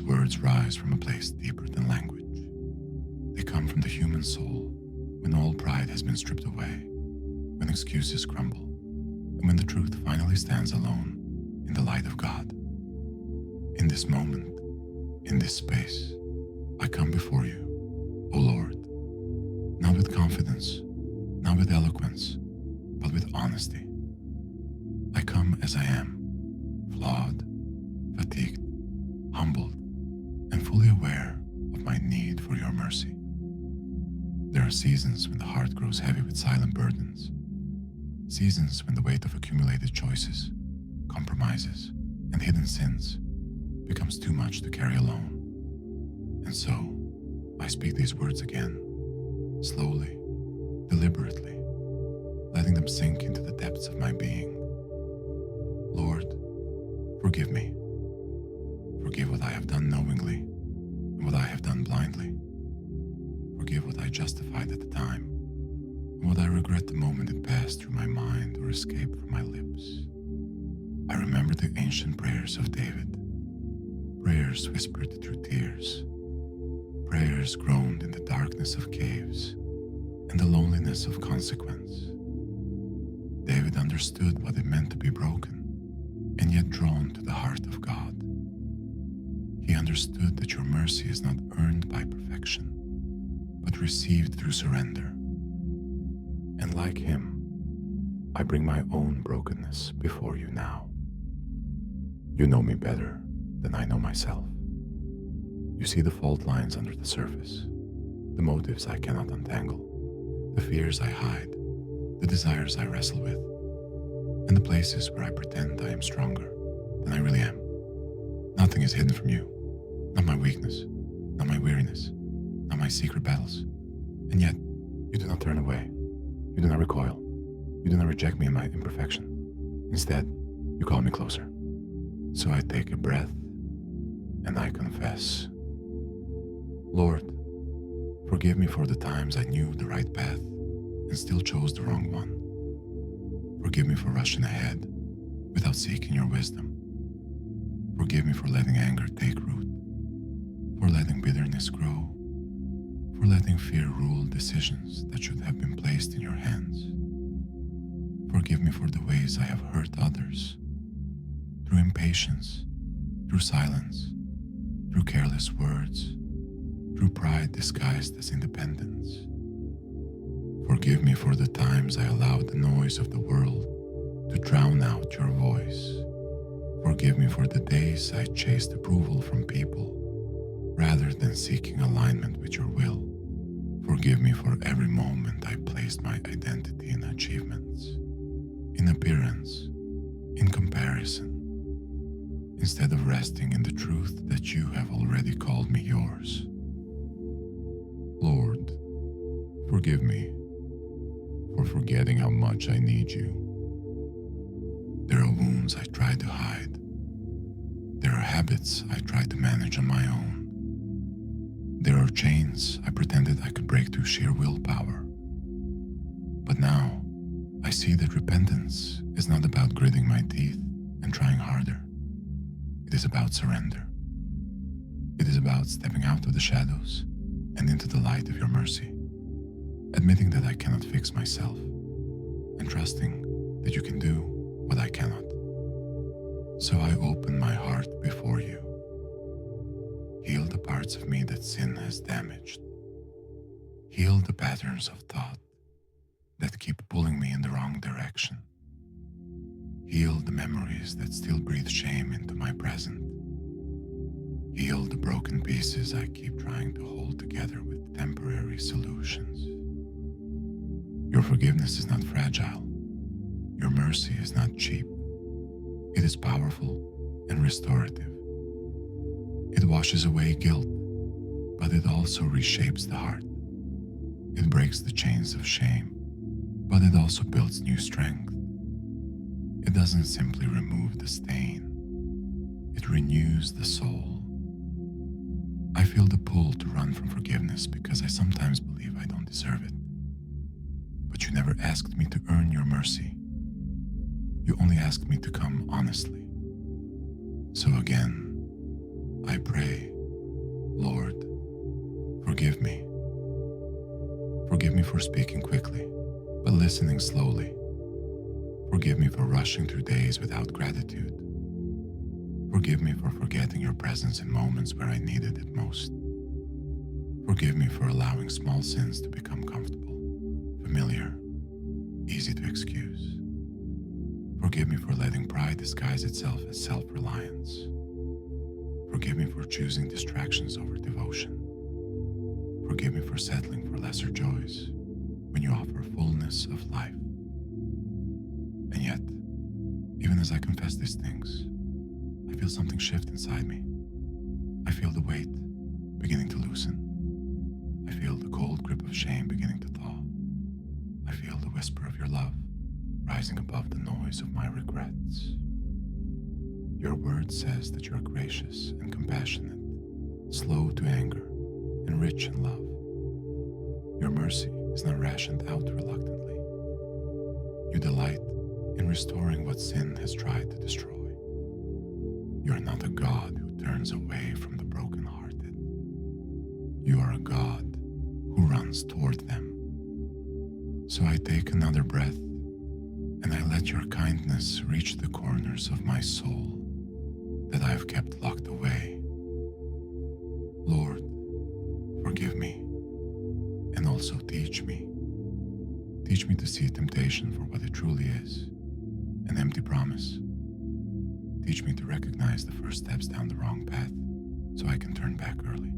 words rise from a place deeper than language. They come from the human soul when all pride has been stripped away, when excuses crumble, and when the truth finally stands alone in the light of God. In this moment, in this space, I come before you, O Lord, not with confidence, not with eloquence, but with honesty. I come as I am, flawed, fatigued, humbled, and fully aware of my need for your mercy. There are seasons when the heart grows heavy with silent burdens, seasons when the weight of accumulated choices, compromises, and hidden sins becomes too much to carry alone. And so, I speak these words again, slowly, deliberately, letting them sink into the depths of my being. Lord, forgive me. Forgive what I have done knowingly and what I have done blindly. Forgive what I justified at the time and what I regret the moment it passed through my mind or escaped from my lips. I remember the ancient prayers of David, prayers whispered through tears, prayers groaned in the darkness of caves and the loneliness of consequence. David understood what it meant to be broken and yet drawn to the heart of God. He understood that your mercy is not earned by perfection, but received through surrender. And like him, I bring my own brokenness before you now. You know me better than I know myself. You see the fault lines under the surface, the motives I cannot untangle, the fears I hide, the desires I wrestle with, and the places where I pretend I am stronger than I really am. Nothing is hidden from you, not my weakness, not my weariness, not my secret battles. And yet, you do not turn away, you do not recoil, you do not reject me in my imperfection. Instead, you call me closer. So I take a breath and I confess. Lord, forgive me for the times I knew the right path and still chose the wrong one. Forgive me for rushing ahead without seeking your wisdom. Forgive me for letting anger take root, for letting bitterness grow, for letting fear rule decisions that should have been placed in your hands. Forgive me for the ways I have hurt others, through impatience, through silence, through careless words, through pride disguised as independence. Forgive me for the times I allowed the noise of the world to drown out your voice. Forgive me for the days I chased approval from people rather than seeking alignment with your will. Forgive me for every moment I placed my identity in achievements, in appearance, in comparison, instead of resting in the truth that you have already called me yours. Lord, forgive me for forgetting how much I need you. There are wounds I tried to hide. There are habits I tried to manage on my own. There are chains I pretended I could break through sheer willpower. But now, I see that repentance is not about gritting my teeth and trying harder. It is about surrender. It is about stepping out of the shadows and into the light of your mercy, admitting that I cannot fix myself, and trusting that you can do what I cannot. So I open my heart before you. Heal the parts of me that sin has damaged. Heal the patterns of thought that keep pulling me in the wrong direction. Heal the memories that still breathe shame into my present. Heal the broken pieces I keep trying to hold together with temporary solutions. Your forgiveness is not fragile. Your mercy is not cheap. It is powerful and restorative. It washes away guilt, but it also reshapes the heart. It breaks the chains of shame, but it also builds new strength. It doesn't simply remove the stain. It renews the soul. I feel the pull to run from forgiveness because I sometimes believe I don't deserve it. But you never asked me to earn your mercy. You only asked me to come honestly. So again, I pray, Lord, forgive me. Forgive me for speaking quickly, but listening slowly. Forgive me for rushing through days without gratitude. Forgive me for forgetting your presence in moments where I needed it most. Forgive me for allowing small sins to become comfortable, familiar, easy to excuse. Forgive me for letting pride disguise itself as self-reliance. Forgive me for choosing distractions over devotion. Forgive me for settling for lesser joys when you offer fullness of life. And yet, even as I confess these things, I feel something shift inside me. I feel the weight beginning to loosen. I feel the cold grip of shame beginning to thaw. I feel the whisper of your love rising above the noise of my regrets. Your word says that you are gracious and compassionate, slow to anger, and rich in love. Your mercy is not rationed out reluctantly. You delight in restoring what sin has tried to destroy. You are not a God who turns away from the brokenhearted. You are a God who runs toward them. So I take another breath and I let your kindness reach the corners of my soul that I have kept locked away. Lord, forgive me and also teach me. Teach me to see temptation for what it truly is, an empty promise. Teach me to recognize the first steps down the wrong path so I can turn back early.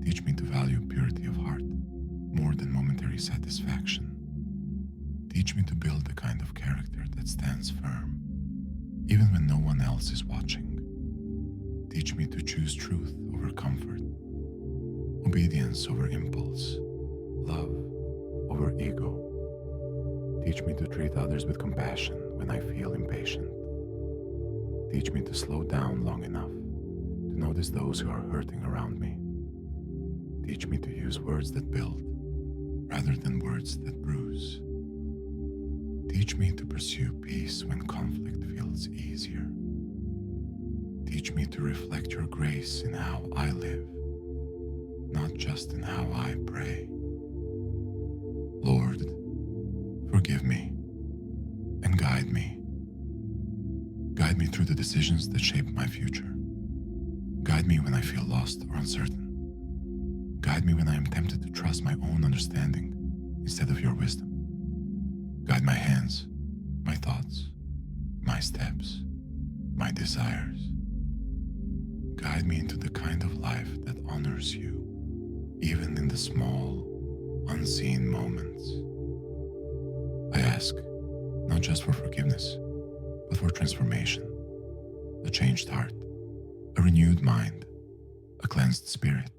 Teach me to value purity of heart more than momentary satisfaction. Teach me to build the kind of character that stands firm, even when no one else is watching. Teach me to choose truth over comfort, obedience over impulse, love over ego. Teach me to treat others with compassion when I feel impatient. Teach me to slow down long enough to notice those who are hurting around me. Teach me to use words that build rather than words that bruise. Teach me to pursue peace when conflict feels easier. Teach me to reflect your grace in how I live, not just in how I pray. Lord, forgive me and guide me. Guide me through the decisions that shape my future. Guide me when I feel lost or uncertain. Guide me when I am tempted to trust my own understanding instead of your wisdom. Guide my hands, my thoughts, my steps, my desires. Guide me into the kind of life that honors you, even in the small, unseen moments. I ask not just for forgiveness, but for transformation, a changed heart, a renewed mind, a cleansed spirit.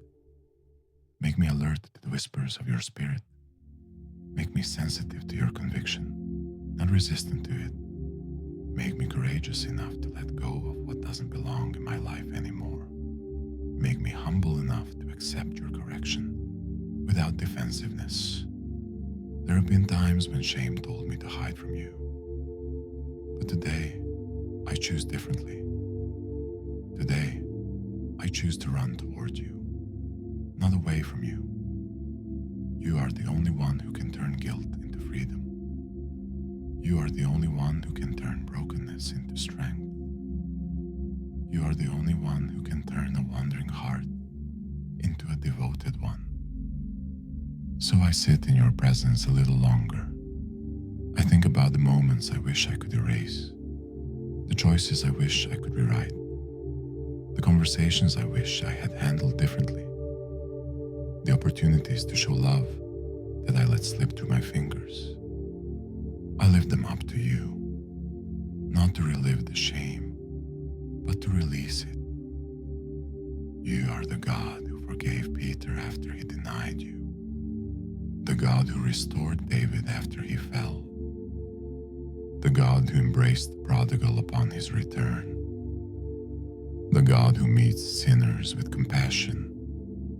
Make me alert to the whispers of your spirit. Make me sensitive to your conviction, not resistant to it. Make me courageous enough to let go of what doesn't belong in my life anymore. Make me humble enough to accept your correction without defensiveness. There have been times when shame told me to hide from you. But today, I choose differently. Today, I choose to run toward you, not away from you. You are the only one who can turn guilt into freedom. You are the only one who can turn brokenness into strength. You are the only one who can turn a wandering heart into a devoted one. So I sit in your presence a little longer. I think about the moments I wish I could erase, the choices I wish I could rewrite, the conversations I wish I had handled differently, the opportunities to show love that I let slip through my fingers. I lift them up to you, not to relive the shame, but to release it. You are the God who forgave Peter after he denied you, the God who restored David after he fell, the God who embraced the prodigal upon his return, the God who meets sinners with compassion,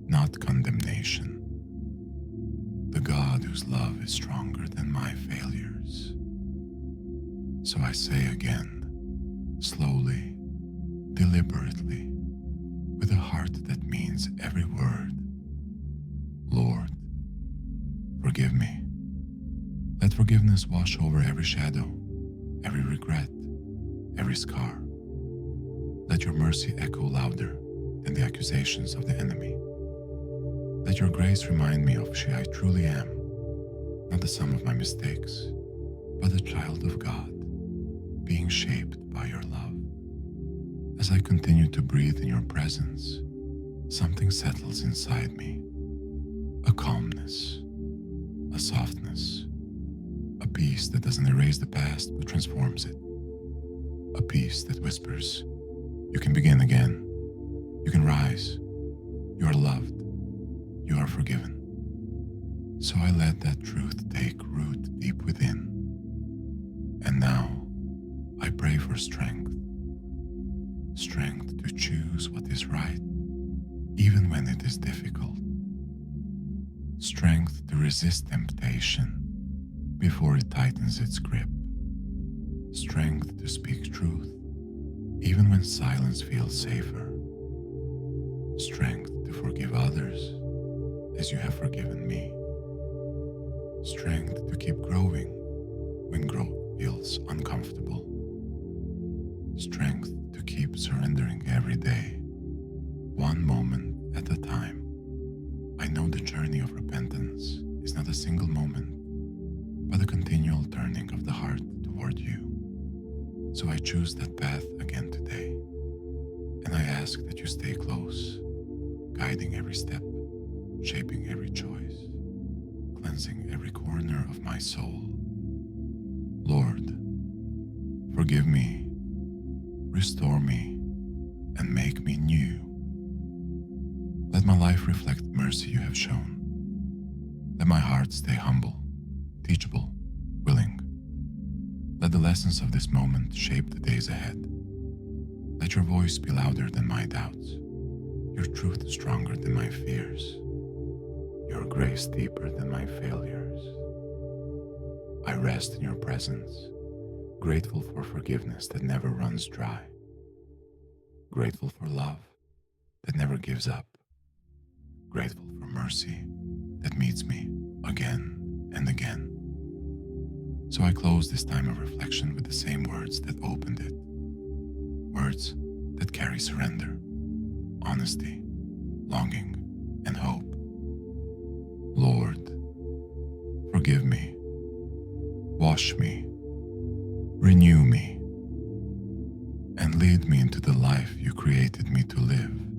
not condemnation, the God whose love is stronger than my failures. So I say again, slowly, deliberately, with with a heart that means every word. Lord, forgive me. Let forgiveness wash over every shadow, every regret, every scar. Let your mercy echo louder than the accusations of the enemy. Let your grace remind me of who I truly am, not the sum of my mistakes, but a child of God, being shaped by your love. As I continue to breathe in your presence, something settles inside me. A calmness, a softness, a peace that doesn't erase the past but transforms it. A peace that whispers, you can begin again, you can rise, you are loved, you are forgiven. So I let that truth take root deep within. And now I pray for strength. Strength to choose what is right, even when it is difficult. Strength to resist temptation before it tightens its grip. Strength to speak truth, even when silence feels safer. Strength to forgive others as you have forgiven me. Strength to keep growing when growth feels uncomfortable. Strength to keep surrendering every day, one moment at a time. I know the journey of repentance is not a single moment, but a continual turning of the heart toward you. So I choose that path again today, and I ask that you stay close, guiding every step, shaping every choice, cleansing every corner of my soul. Lord, forgive me, restore me, and make me new. Let my life reflect the mercy you have shown. Let my heart stay humble, teachable, willing. Let the lessons of this moment shape the days ahead. Let your voice be louder than my doubts, your truth stronger than my fears, your grace deeper than my failures. I rest in your presence, grateful for forgiveness that never runs dry, grateful for love that never gives up, grateful for mercy that meets me again and again. So I close this time of reflection with the same words that opened it. Words that carry surrender, honesty, longing, and hope. Lord, forgive me, wash me, renew me, and lead me into the life you created me to live.